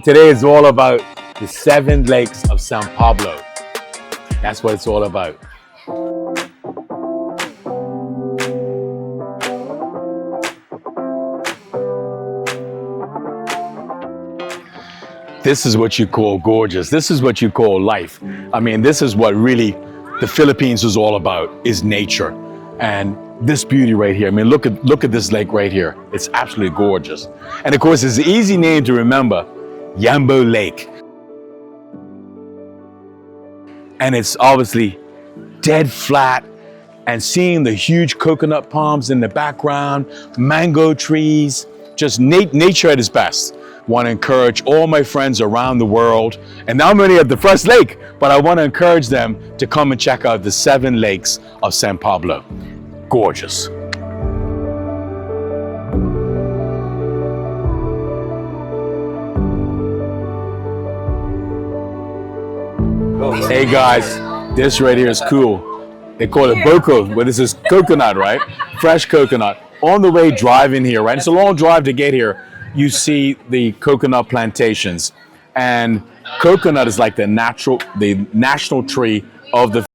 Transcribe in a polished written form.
today is all about the 7 lakes of San Pablo. That's what it's all about. This is what you call gorgeous. This is what you call life. I mean, this is what really the Philippines is all about, is nature. And this beauty right here. I mean, look at this lake right here. It's absolutely gorgeous. And of course, it's an easy name to remember, Yambo Lake. And it's obviously dead flat, and seeing the huge coconut palms in the background, mango trees, just nature at its best. Want to encourage all my friends around the world, and now I'm only at the first lake, but I want to encourage them to come and check out the 7 lakes of San Pablo. Gorgeous. Hey guys, this right here is cool. They call it boko, but this is coconut, right? Fresh coconut. On the way driving here, right? It's a long drive to get here. You see the coconut plantations, and coconut is like the national tree of the